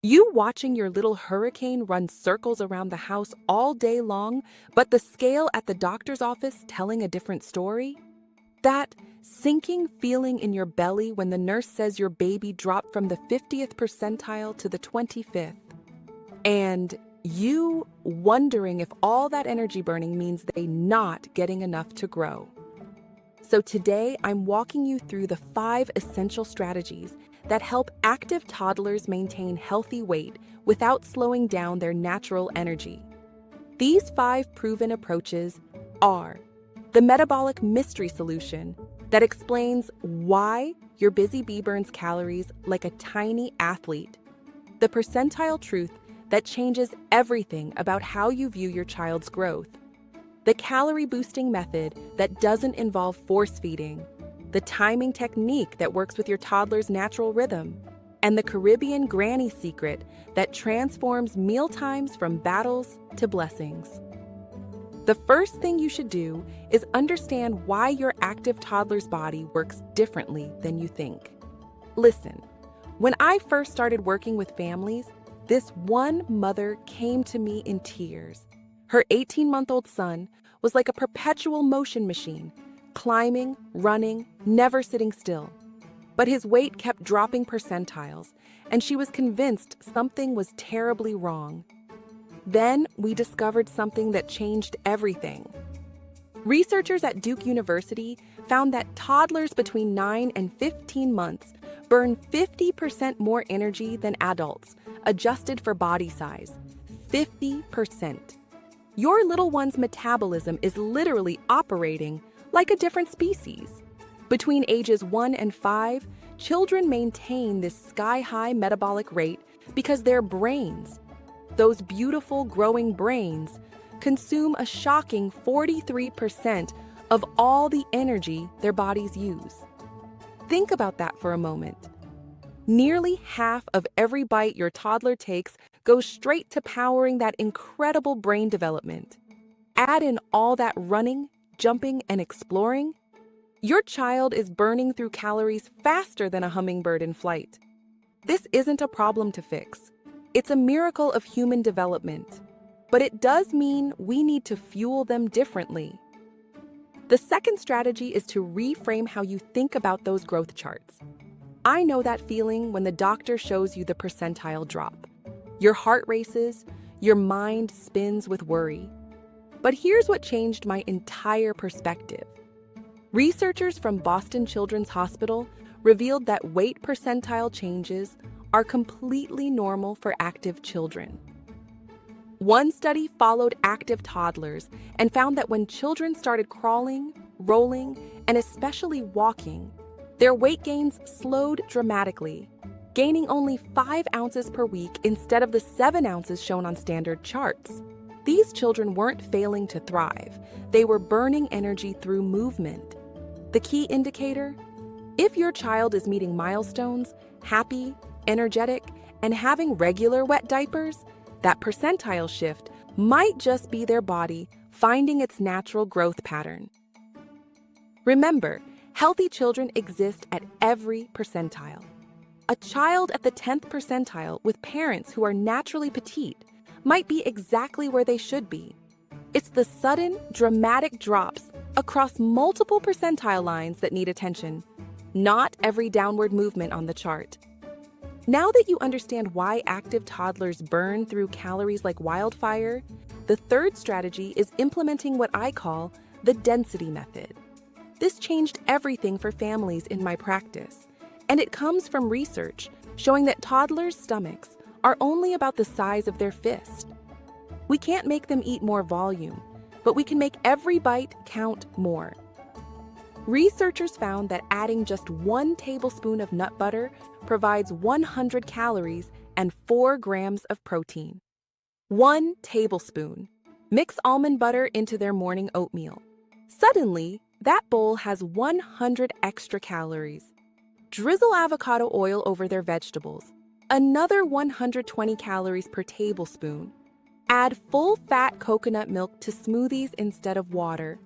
You watching your little hurricane run circles around the house all day long, but the scale at the doctor's office telling a different story? That sinking feeling in your belly when the nurse says your baby dropped from the 50th percentile to the 25th. And you wondering if all that energy burning means they not getting enough to grow. So today I'm walking you through the 5 essential strategies that help active toddlers maintain healthy weight without slowing down their natural energy. These 5 proven approaches are the metabolic mystery solution that explains why your busy bee burns calories like a tiny athlete, the percentile truth that changes everything about how you view your child's growth, the calorie-boosting method that doesn't involve force feeding, the timing technique that works with your toddler's natural rhythm, and the Caribbean granny secret that transforms mealtimes from battles to blessings. The first thing you should do is understand why your active toddler's body works differently than you think. Listen, when I first started working with families, this one mother came to me in tears. Her 18-month-old son was like a perpetual motion machine, climbing, running, never sitting still. But his weight kept dropping percentiles, and she was convinced something was terribly wrong. Then we discovered something that changed everything. Researchers at Duke University found that toddlers between 9 and 15 months burn 50% more energy than adults, adjusted for body size. 50%. Your little one's metabolism is literally operating like a different species. Between ages 1 and 5, children maintain this sky-high metabolic rate because their brains, those beautiful growing brains, consume a shocking 43% of all the energy their bodies use. Think about that for a moment. Nearly half of every bite your toddler takes goes straight to powering that incredible brain development. Add in all that running, jumping, and exploring, your child is burning through calories faster than a hummingbird in flight. This isn't a problem to fix. It's a miracle of human development. But it does mean we need to fuel them differently. The second strategy is to reframe how you think about those growth charts. I know that feeling when the doctor shows you the percentile drop. Your heart races, your mind spins with worry. But here's what changed my entire perspective. Researchers from Boston Children's Hospital revealed that weight percentile changes are completely normal for active children. One study followed active toddlers and found that when children started crawling, rolling, and especially walking, their weight gains slowed dramatically, gaining only 5 ounces per week instead of the 7 ounces shown on standard charts. These children weren't failing to thrive. They were burning energy through movement. The key indicator? If your child is meeting milestones, happy, energetic, and having regular wet diapers, that percentile shift might just be their body finding its natural growth pattern. Remember, healthy children exist at every percentile. A child at the 10th percentile with parents who are naturally petite might be exactly where they should be. It's the sudden, dramatic drops across multiple percentile lines that need attention, not every downward movement on the chart. Now that you understand why active toddlers burn through calories like wildfire, the third strategy is implementing what I call the density method. This changed everything for families in my practice, and it comes from research showing that toddlers' stomachs are only about the size of their fist. We can't make them eat more volume, but we can make every bite count more. Researchers found that adding just 1 tablespoon of nut butter provides 100 calories and 4 grams of protein. 1 tablespoon. Mix almond butter into their morning oatmeal. Suddenly, that bowl has 100 extra calories. Drizzle avocado oil over their vegetables. Another 120 calories per tablespoon. Add full-fat coconut milk to smoothies instead of water.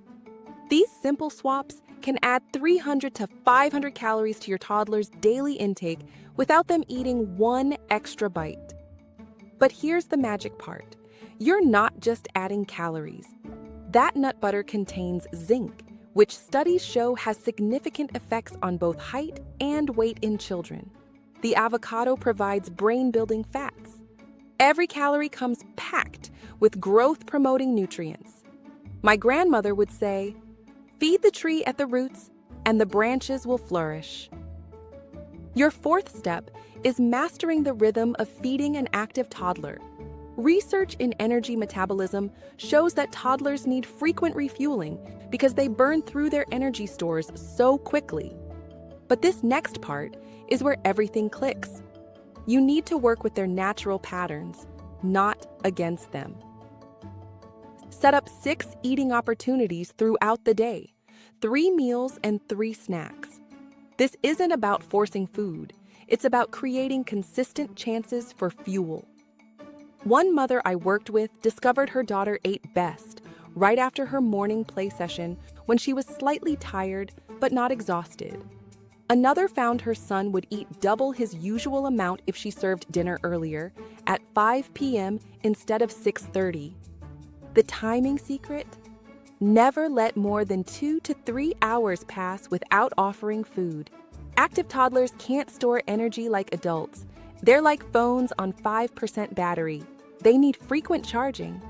These simple swaps can add 300 to 500 calories to your toddler's daily intake without them eating 1 extra bite. But here's the magic part. You're not just adding calories. That nut butter contains zinc, which studies show has significant effects on both height and weight in children. The avocado provides brain-building fats. Every calorie comes packed with growth-promoting nutrients. My grandmother would say, "Feed the tree at the roots, and the branches will flourish." Your fourth step is mastering the rhythm of feeding an active toddler. Research in energy metabolism shows that toddlers need frequent refueling because they burn through their energy stores so quickly. But this next part is where everything clicks. You need to work with their natural patterns, not against them. Set up 6 eating opportunities throughout the day, 3 meals and 3 snacks. This isn't about forcing food. It's about creating consistent chances for fuel. One mother I worked with discovered her daughter ate best right after her morning play session when she was slightly tired but not exhausted. Another found her son would eat double his usual amount if she served dinner earlier, at 5 p.m. instead of 6:30. The timing secret? Never let more than 2 to 3 hours pass without offering food. Active toddlers can't store energy like adults. They're like phones on 5% battery. They need frequent charging.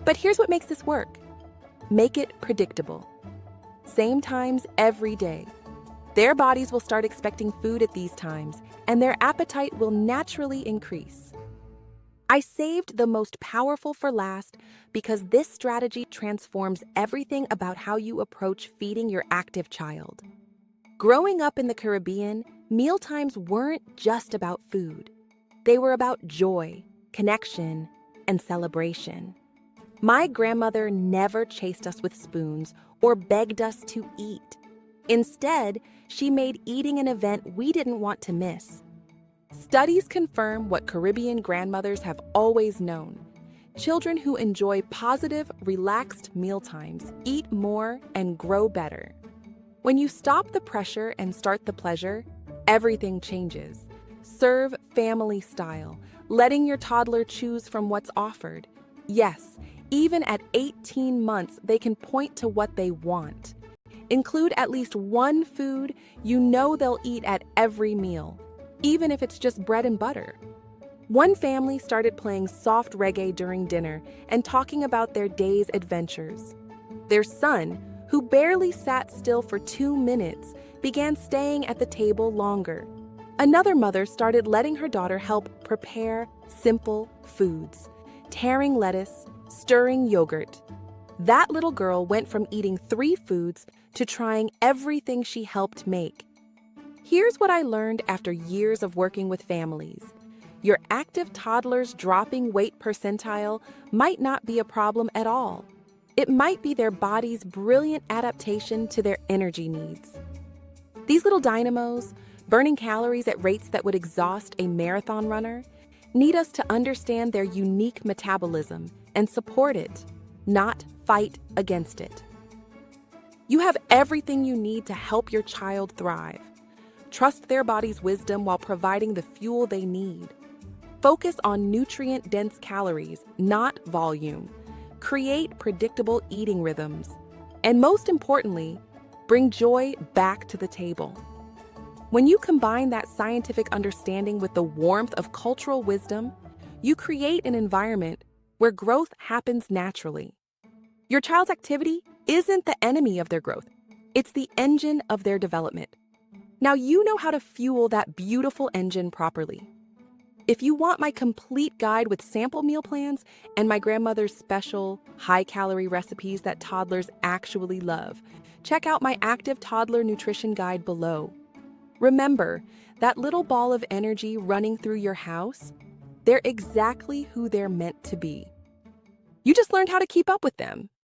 But here's what makes this work. Make it predictable. Same times every day. Their bodies will start expecting food at these times, and their appetite will naturally increase. I saved the most powerful for last because this strategy transforms everything about how you approach feeding your active child. Growing up in the Caribbean, mealtimes weren't just about food. They were about joy, connection, and celebration. My grandmother never chased us with spoons or begged us to eat. Instead, she made eating an event we didn't want to miss. Studies confirm what Caribbean grandmothers have always known. Children who enjoy positive, relaxed mealtimes eat more and grow better. When you stop the pressure and start the pleasure, everything changes. Serve family style, letting your toddler choose from what's offered. Yes, even at 18 months, they can point to what they want. Include at least one food you know they'll eat at every meal, even if it's just bread and butter. One family started playing soft reggae during dinner and talking about their day's adventures. Their son, who barely sat still for 2 minutes, began staying at the table longer. Another mother started letting her daughter help prepare simple foods, tearing lettuce, stirring yogurt. That little girl went from eating 3 foods to trying everything she helped make. Here's what I learned after years of working with families. Your active toddler's dropping weight percentile might not be a problem at all. It might be their body's brilliant adaptation to their energy needs. These little dynamos, burning calories at rates that would exhaust a marathon runner, need us to understand their unique metabolism and support it, not fight against it. You have everything you need to help your child thrive. Trust their body's wisdom while providing the fuel they need. Focus on nutrient-dense calories, not volume. Create predictable eating rhythms. And most importantly, bring joy back to the table. When you combine that scientific understanding with the warmth of cultural wisdom, you create an environment where growth happens naturally. Your child's activity isn't the enemy of their growth. It's the engine of their development. Now you know how to fuel that beautiful engine properly. If you want my complete guide with sample meal plans and my grandmother's special high-calorie recipes that toddlers actually love, check out my active toddler nutrition guide below. Remember, that little ball of energy running through your house, they're exactly who they're meant to be. You just learned how to keep up with them.